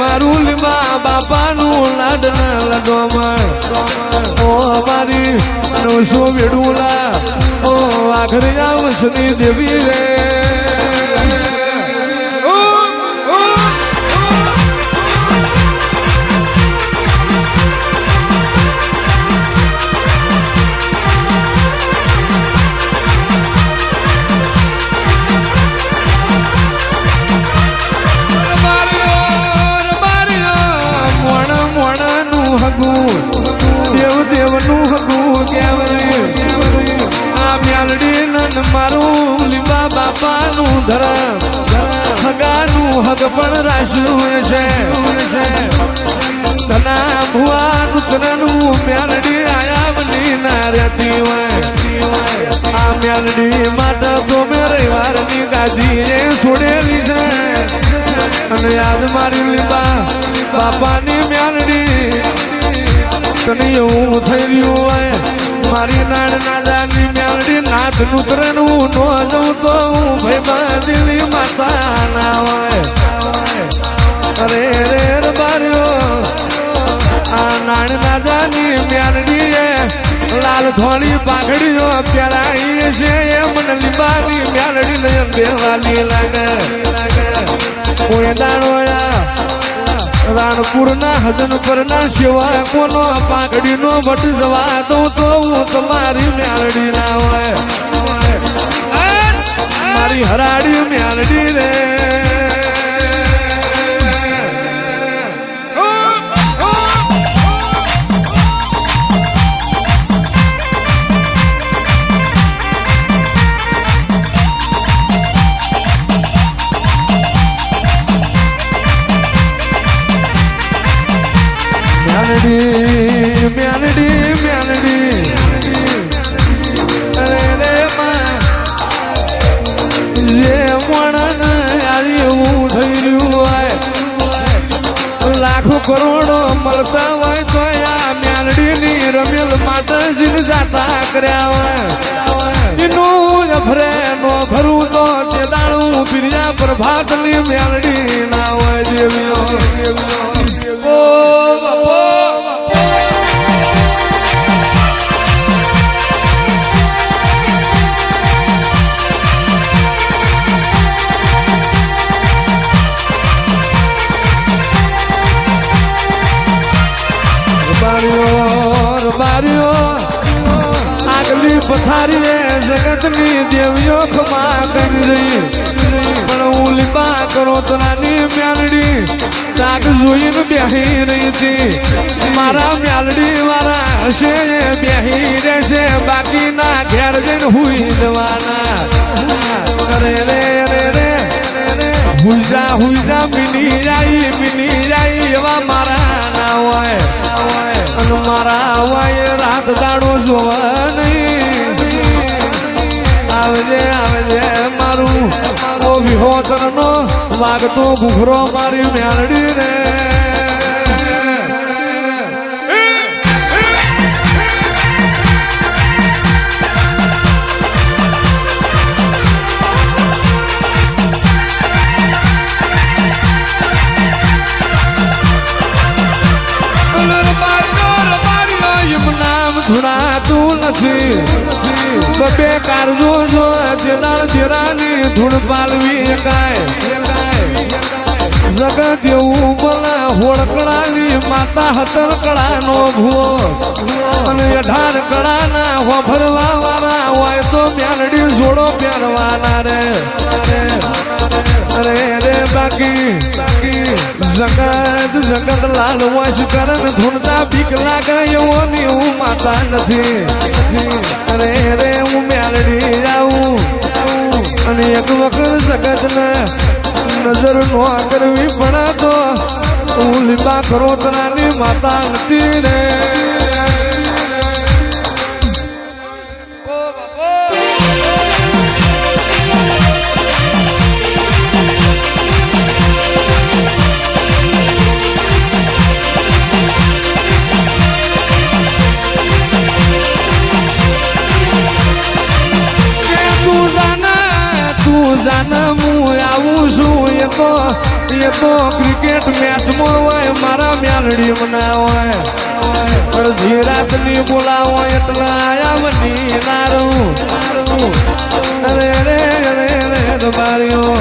મારું લીમા બાપાનું લાડના લડવામાં ઓ મારી 900 વેડુલા ઓ આખરી આવસની દેવી રે દેવ દેવનું હગું કહેવાય આ મ્યાલડી નન મારું લીંબા બાપાનું ધરમ હગાનું હગ પણ રાખ્યું છે તના ભુવાનું તનનું મ્યાલડી આયાવની ના રહેતી હોય આ મ્યાલડી માટે તો મેં રવિવારની ગાદી એ છોડેલી છે અને આજ મારી લીંબા બાપાની મ્યાલડી તને એવું થઈ રહ્યું હોય મારી નાડ નાદાની મ્યાલડી નાથ નુકરનું નો જવું તો હું ભાઈ બાંધેલી માતા ના હોય અરે રે બાર્યો આ નાડ નાદાની મ્યાલડી લાલ ધોળી પાઘડીઓ પહેરાઈ છે એ મને લીંબાની મ્યાલડી ને દેવાલી લાગે કોઈ દાણોયા રાણપુરના હદન પરના સેવા કોનો પાઘડીનો વટ જવા દઉં તો હું તમારી મ્યાલડી ના હોય મારી હરાડી મ્યાલડી રે મ્યાલડી મ્યાલડી અરે રે જે મણ આજે એવું થઈ રહ્યું હોય લાખો કરોડો મળતા હોય તો આ મ્યાલડીની રમેલ માતાજીને જાતા કર્યા હોય એનું અફરે નો ભરું તો તે દાણું પીર્યા પ્રભાતની મ્યાલડી ના હોય દેવીઓ ઓ બાપો આગલી પથારીએ જગતની દેવીઓ ખમા કરી રહી પણ હું લીંબા કરો તરાની મ્યાલડી તાક જોઈને બેહી રહી હતી મારા મ્યાલડી વાળા હશે બેહી રહેશે બાકીના ઘેર જઈને હુઈ જવાના અરે રે રે રે હુઈજા હુઈજા મિની જાય એવા મારા ના હોય અને મારા હોય રાત દાડો જોવા નહીં આવજે મારું ઓ વિહોતર નો વાગતો ઘૂઘરો મારી મ્યાલડી રે ધૂણાતું નથી બબે કારજો જો જેદાળ જેરાની ધૂળ પાલવી કાય જગત એવું બોલા હોળકડાની માતા 17 કળાનો ભૂવો અને 18 કળાના હોભરવા વાળા હોય તો મ્યાલડી જોડો પહેરવાના રે અરે રે બાકી જગત લાલ વશ કરન ધૂણતા બીક લાગે એવો ની હું માતા નથી અરે રે હું મ્યાલડી આવું અને એક વખત જગતને નજર નો કરવી પડે તો હું લીંબા કરો તરાની માતા નથી રે જાન હું આવું છું એ તો એ તો ક્રિકેટ મેચમાં હોય મારા મ્યાલડી મના હોય અડધી રાતની બોલાવો એટલે આયા મની નારું અરે રે રે રે દબાર્યો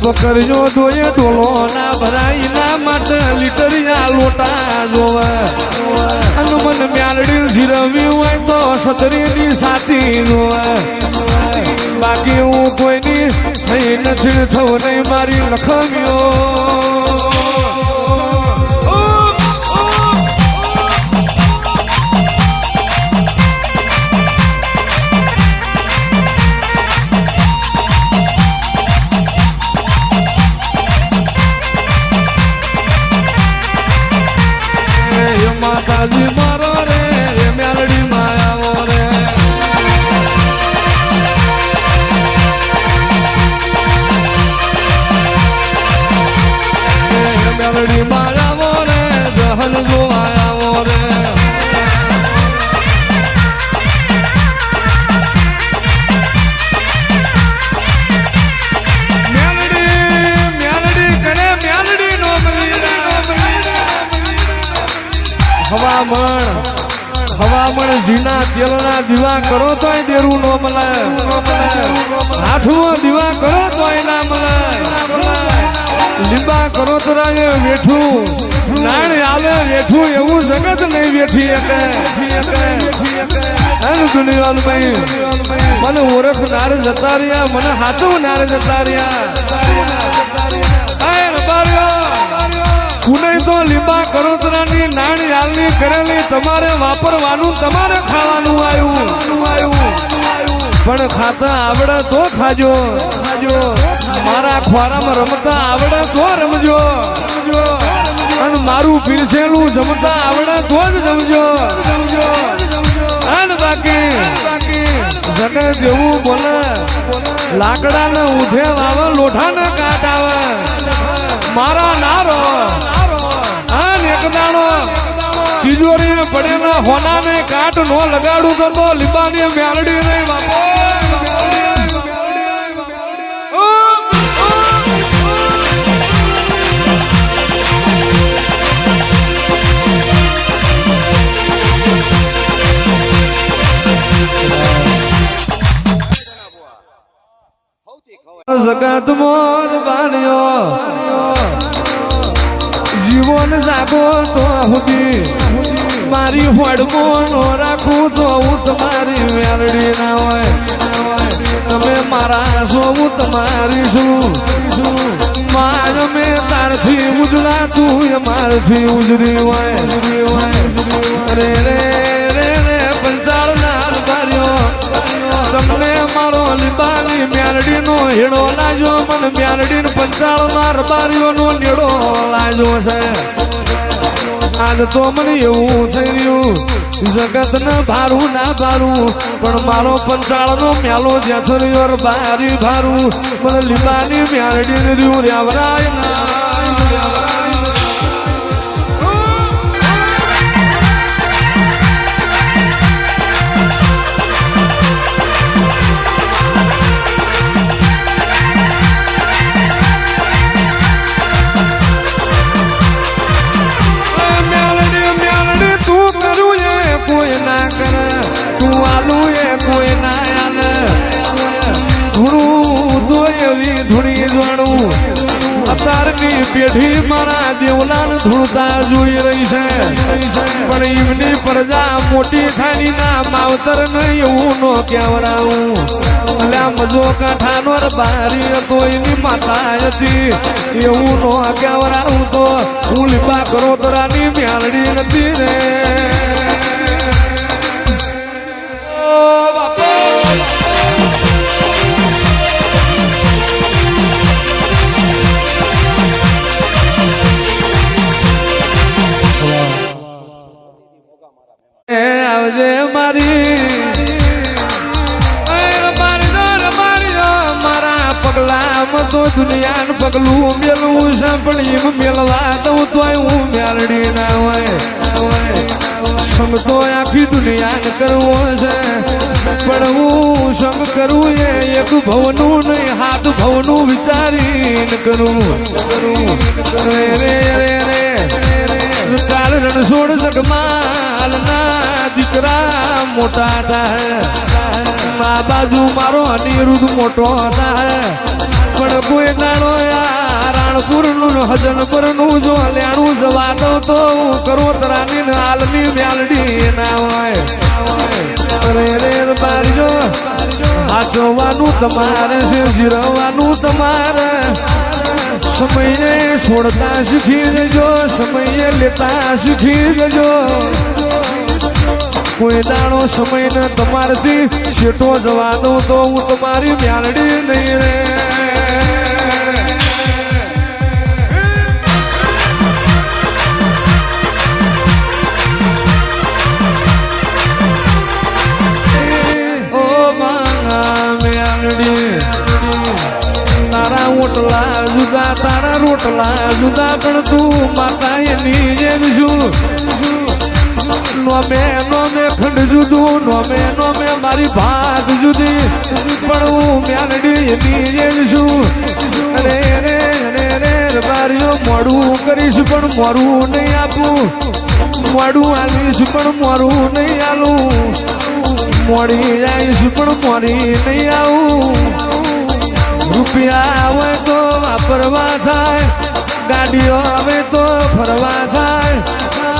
બકરીઓ દોયે ડોલો ના ભરાઈ ના માટે લીટરિયા લોટા જોવે અને મને મ્યાલડી જીરવી હોય તો સતરીની સાથી જોવે બાકી હું કોઈની થઈ નથી થવું નહીં મારી લખમ્યો માતાજી મારો રે મ્યાલડી માયાવો રે મ્યાલડી માયાવો રે જહલ જોવાયાવો રે હવામણ ઝીણા તેલના દીવા કરો તોય દેરું નો મળે હાથમાં દીવા કરો તોય ના મળે લીંબા કરો તો વેઠું નાણ આલે વેઠું એવું જગત નહીં વેઠી દુનિયાનું ભાઈ મને ઓળખનાર જતા રહ્યા મને હાથવનાર જતા રહ્યા કુને તો લીંબા કરોતરાની નાણ યાલની કરેલી તમારે વાપરવાનું તમારે ખાવાનું આવ્યું પણ ખાતા આવડે તો ખાજો મારા ખોરામાં રમતા આવડે તો રમજો અને મારું પીરસેલું જમતા આવડે તો જ જમજો અને બાકી જગત જેવું બોલે લાકડાને ઉધે આવે લોઠાને કાટ આવે મારા નારો એકદાણો તિજોરી પડેલા હોનાને કાટ નો લગાડું તો લીંબાની મ્યાલડી નહીં બાપો જગત મોર બાન્યો જીવન જાગો તો સુધી મારી હોડમો નો રાખું તો હું તમારી મ્યાલડી ના હોય તમે મારા છો હું તમારી છું માર મેં તારથી ઉજળા તું મારથી ઉજળી હોય રે રે રે રે પંચાળ ના બાર્યો તમને મારો લીંબાની મ્યાલડી નો હેડો લાજો મને મ્યાલડી ને પંચાળ ના રબારીઓ નો નેડો લાજો છે આજ તો મને એવું થઈ રહ્યું જગત ને ભારું ના ભારું પણ મારો પંચાળ નો મ્યાલો જ્યાં થયો રબારી ભારું મને લીંબાની મ્યાલડી ને રહ્યું રેવરાય ના અત્યારની પેઢી મારા દેવલાને ધૂળતા જોઈ રહી છે પણ એમની પ્રજા મોટી થાની ના માવતર નહીં એવું નો કેવડાવું અલ્યા મજો કાંઠાનો બારી હતો એની માતા હતી એવું નો કેવડાવું તો હું લીંબા કરોતરાની મ્યાલડી નથી રે આવજે મારી મારા પગલામાં તો દુનિયાનું પગલું મેલવું છે પણ એમ મેલવા દઉં તોય હું મ્યાલડી ના હોય સંગ તો આખી દુનિયા કરવો છે પણ હું સંગ કરું એ એક ભવનું નહીં હાથ ભવનું વિચારીને કરું રે રે રે રે કાલ રણછોડ જગમાલ ના દીકરા મોટા થાય આ બાજુ મારો અનિરુદ્ધ મોટો થાય પણ કોઈ દાડો રાણપુર નું હજનપુર નું જો લેણું જવા દઉં તો હું કરોતરાની હાલની મ્યાલડી ના હોય રે રે બારીજો હાચવાનું તમારે છે જીરવાનું તમારે સમયે છોડતા શીખી જજો સમયે લેતા શીખી જજો કોઈ દાણો સમય ને તમારથી છેટો જવા દઉં તો હું તમારી મ્યાલડી નહીં રે રોટલા જુદા તારા રોટલા જુદા પણ તું માતા એની જેમ છું નોમે ખંડ જુદું નોમે મારી ભાત જુદી પણ હું મ્યાલડી એની જેમ છું અરે રે રે રે બારીઓ મોડું કરીશ પણ મોરું નહીં આપું મોડું આલીશ પણ મોરું નહીં આલું મોડી જઈશ પણ મોડી નહીં આવું રૂપિયા આવે તો વાપરવા થાય ગાડીઓ આવે તો ફરવા થાય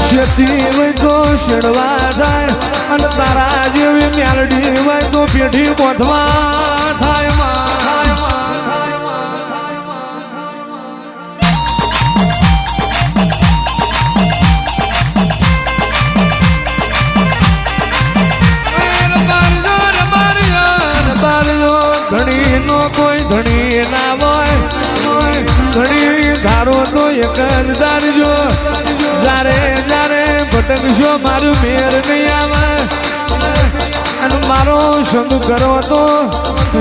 ખેતી હોય તો શેડવા થાય અને તારા જેવી મ્યાલડી હોય તો પેઢી બોધવા થાય ધણી નો કોઈ ધણી ના હોય ધણી ધારો તો એક જ ધારજો જ્યારે જ્યારે ભટકશો મારું મેર નહીં આવે અને મારો સંગ કરો તો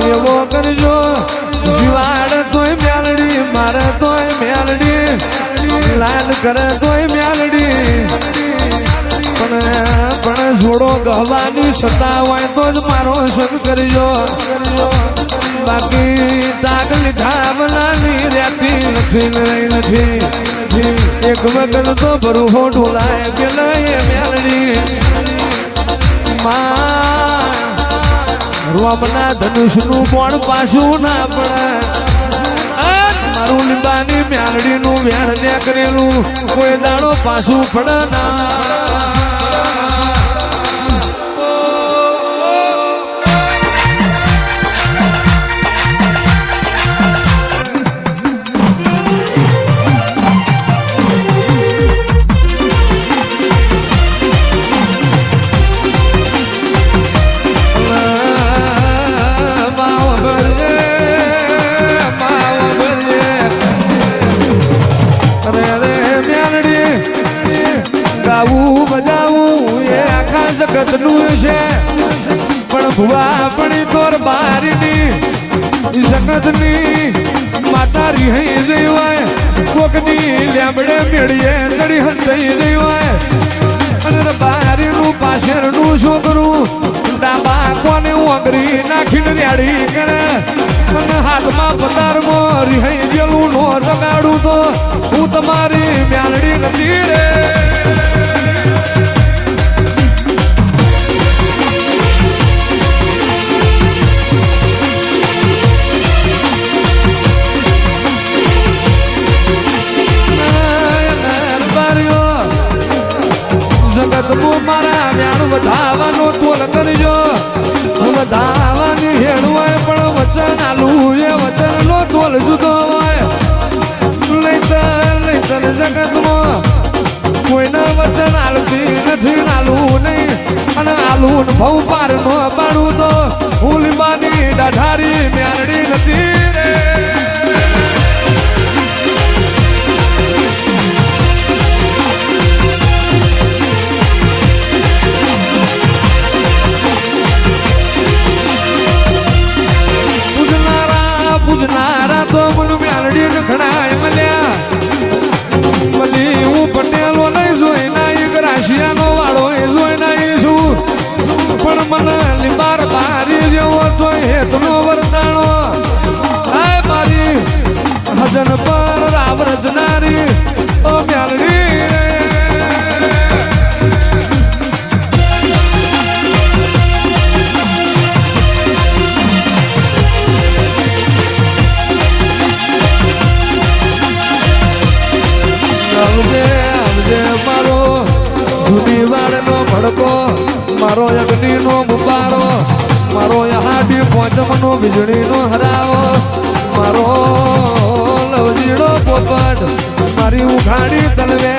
એવો કરજો જીવાડ તોય મ્યાલડી મારે તોય મ્યાલડી લાલ કરે તોય મ્યાલડી પણ જોડો ગહવાની સત્તા હોય તો જ મારો સંગ કરજો બાકી તાક લીધા બનાની રહેતી નથી એક વગર તો ભરું હો ઢોલાય પેલા એ મ્યાલડી રોમના ધનુષનું પણ પાછું ના પડે મારું લીંબાની મ્યાલડીનું વેણ ને કરેલું કોઈ દાડો પાછું પડે ના જગતનું છે પણ ભુવા પડી તોર બારીની જગતની માતા રીહી જઈ હોય કોકની લેમડે મેળીએ ચડી હંતાઈ જઈ હોય અને બારીનું પાછળનું છોકરું ડાબા કોને ઓગરી નાખીને રેડી કરે અને હાથમાં પતારમાં રીહી ગયેલું નો જગાડું તો હું તમારી મ્યાલડી નથી રે મારા વ્યાણ વધાવાનો તોલ કરજો વધાવાની હેડ હોય પણ વચન આલું એ વચન નો તોલ જુદો હોય નહીતર જગતમાં કોઈને વચન આલતી નથી આલું નહીં અને આલું ભવ પાર નો પાડું તો હું લીંબાની ડાઢારી મ્યાલડી નથી રે પૂજનારા તો મને મ્યાલડી ઘણાય મળ્યા મળી હું પટેલો નહીં જોઈ ના એક રાશિયાનો વાળો વચન પર રામ રચનારી ઓ મ્યાલડી મારો જૂની વાળનો ભડકો મારો અગ્નિનો મુબારો મારો હાડી પોચમનો વીજળીનો હરાવો મારો લવજીડો પોપટ મારી ઉઘાડી તલવે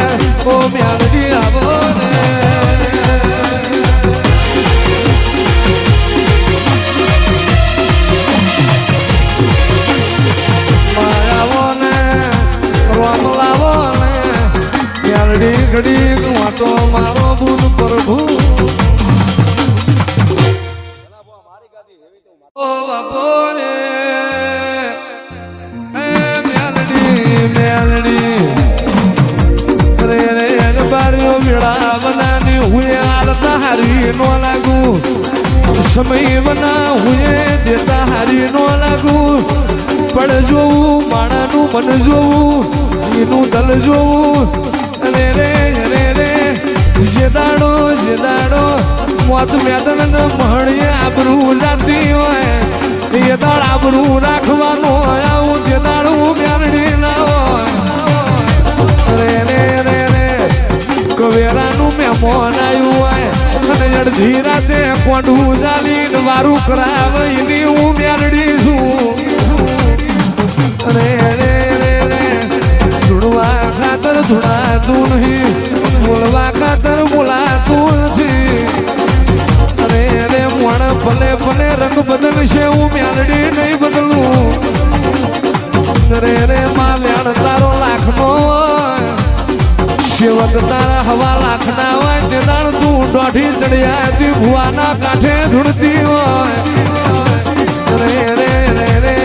ઓ મ્યાલડી આવો ને માયાવો ને રોમ લાવો ને મ્યાલડી ઘડી વાતો મારો બુન પ્રભુ ઓ બાપો રે મ્યાલડી રે રે બારીઓ વેળા બનાની હુએ આલતા હારી નો લાગુ સમય બના હુએ દેતા હારી નો લાગુ પણ જોવું માણાનું મન જોવું એનું દલ જોવું રે રે રે રે જે દાડો મોત મેદન મહણીએ આબરૂ જાતી હોય એ દાડ આબરૂ રાખવાનો હોય આવું જે દાડું મ્યાલડી ના હોય રે રે રે રે કવેરાનું મહેમાન આવ્યું હોય અને અડધી રાતે કોંઢું ચાલીને વારું કરાવે એની હું મ્યાલડી છું રે રે રે રે ધૂણવા ખાતર ધૂણાતું નહીં બોલવા ખાતર બોલાતું નથી અરે રે મોણ ભલે ભલે રંગ બદલશે હું મ્યાલડી નહીં બદલું રે રે માં વ્યાણ તારો લાખનો હોય સેવક તારા હવા લાખના હોય તે દાણ તું દોઢી ચડિયાતી ભુવાના કાંઠે ધૂળતી હોય રે રે રે રે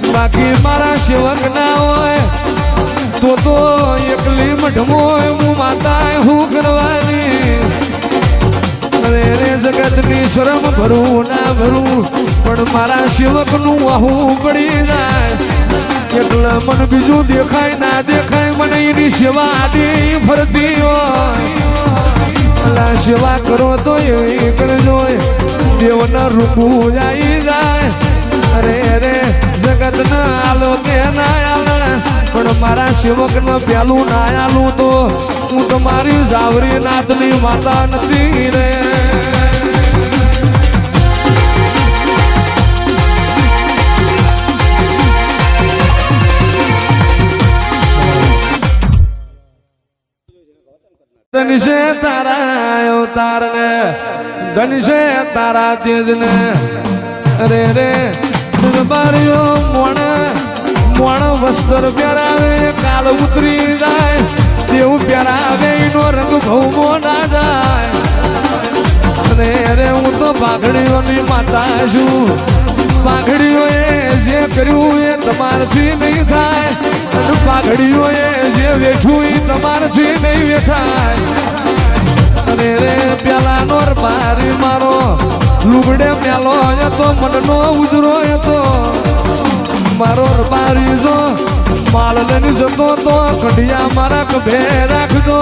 બાકી મારા સેવક ના હોય તો એકલી મઢમો હું માતા હું કરવાની રે રે જગતની શરમ ભરું ના ભરું પણ મારા સેવકનું આહું પડી જાય એટલે મન બીજું દેખાય ના દેખાય મને એની સેવા આડી ફરતી હોય સેવા કરો તો એવી કરજો દેવના રૂપું જાય જાય અરે રે જગત ના આલો કે ના આલે પણ મારા સેવક ને પેલું ના આલું તો હું તમારી જાવરી નાથની માતા નથી રે ગણશે તારા અવતાર ને ગણશે તારા તેજ ને રે રે દરબારીઓ મોણ વસ્ત્ર પહેરાવે કાલ ઉતરી જાય તેવું પહેરાવે એનો રંગ ભૌમો ના જાય રે રે હું તો પાઘડીઓની માતા છું પાઘડીઓએ જે કર્યું એ તમારથી નહીં થાય અને પાઘડીઓએ જે વેઠું એ તમારથી નહીં વેઠાય અને રે પેલાનો મારી મારો લુગડે મેલો હતો મનનો ઉજરો હતો મારો રબારી જો માલ લઈને જતો તો કઢિયા મારા કભે રાખજો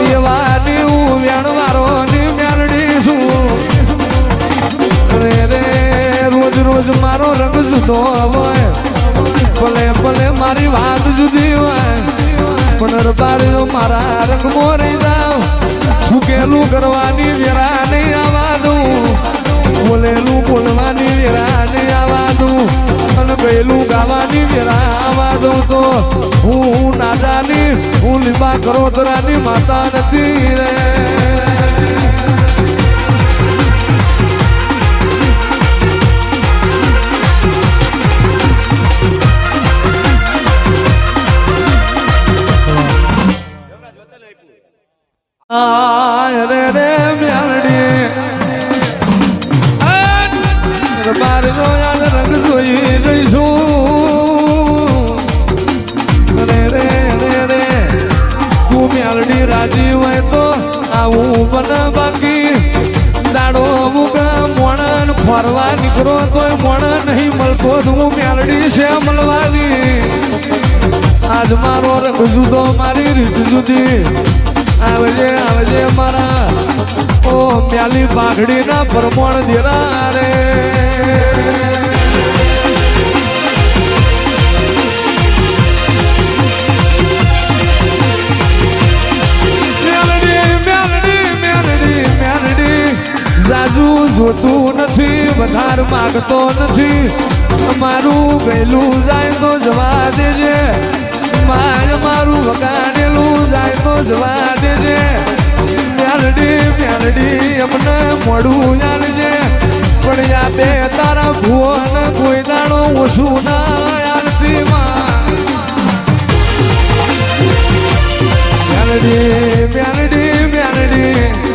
એવાની હું વેણવારો ની મ્યાલડી છું રે રે રોજ રોજ મારો રંગ જુદો હોય ભલે ભલે મારી વાત જુદી હોય પણ રબારીઓ મારા રંગ મોરી જાવ છૂકેલું કરવાની વેરા નહીં આવવા દઉં બોલેલું બોલવાની વેરા નહીં આવવા દઉં અને ગયેલું ગાવાની વેરા આવવા દઉં તો હું નાદાની હું લીબા કરોતરાની માતા નથી રે રે રે મ્યાલડી બાર નો યાદ રંગ જોઈ રહીશું રે રે રે રે તું મ્યાલડી રાજી હોય તો આવું બન બાકી દાડો મુગા મોણ ફરવા નીકળો તોય મોણ નહીં મળતો હું મેલડી છે મળવાની આજ મારો રંગ જુદો મારી રીત જુદી આવજે આવજે મારા ઓ મ્યાલી પાઘડી ના પરમોણ દેરા રે જાજુ જોતું નથી વધાર માગતો નથી મારું ગયેલું જાય તો જવા દેજે મારું વગાડેલું જાય તો જવા દેજે મ્યાલડી મ્યાલડી અમને મોડું યાલજે પણ યા બે તારા ભુવન કોઈ દાડો ઓછું ના યાલતી મ્યાલડી મ્યાલડી મ્યાલડી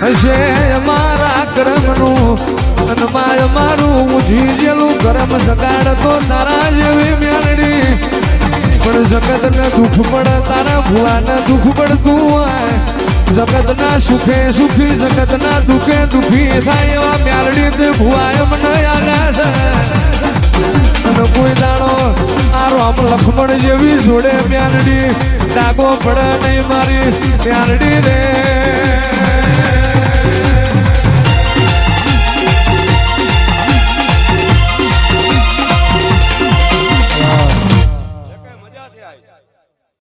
હશે અમારા કર્મનું અને માય મારું ઉઠી ગયેલું કર્મ સગાડ તો તારા જેવી મ્યાલડી પણ જગતને દુઃખ પડે તારા ભુવાને દુઃખ પડતું હોય જગતના સુખે સુખી જગતના દુઃખે દુઃખી થાય એવા મ્યાલડી તે ભુવાએ મને આવ્યા છે અને કોઈ દાડો આ રામ લક્ષ્મણ જેવી જોડે મ્યાલડી ડાગો પડે નહીં મારી મ્યાલડી રે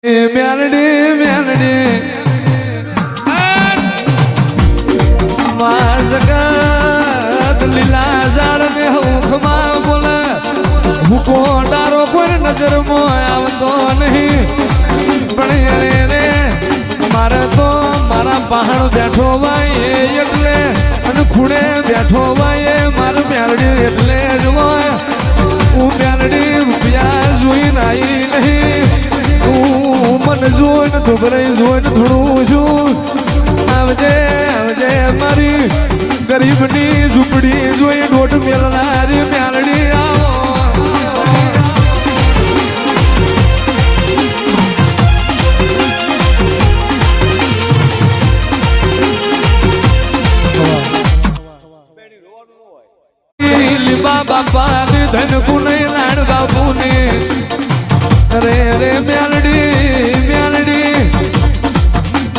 મ્યાલડી મ્યાલડી માં જગત લીલા ઝાડ ને હુખમાં બોલે હુકો તારો કોઈ નજરમાં આવતો નહીં પણ રે મારે તો મારા પહાડ બેઠો હોય એટલે અને ખૂણે બેઠો હોય મારે મ્યાલડી એટલે જ હોય હું મ્યાલડી રૂપિયા જોઈને આવી નહીં મન જોઈને ધોબરાઈ જોઈને થોડું છું આવજે આવજે મારી ગરીબની ઝૂંપડી જોઈ દોઢ મેલનારી મ્યાલડી આવો બાપા ને ધન કુને લાડ બાપુ ને રે રે મ્યાલડી મ્યાલડી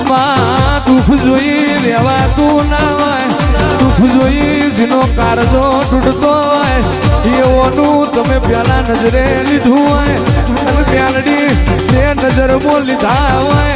માં દુઃખ જોઈ રેવાતું ના હોય દુઃખ જોઈ જેનો કારજો તૂટતો હોય એઓનું તમે પેલા નજરે લીધું હોય અને મ્યાલડી તે નજરમાં લીધા હોય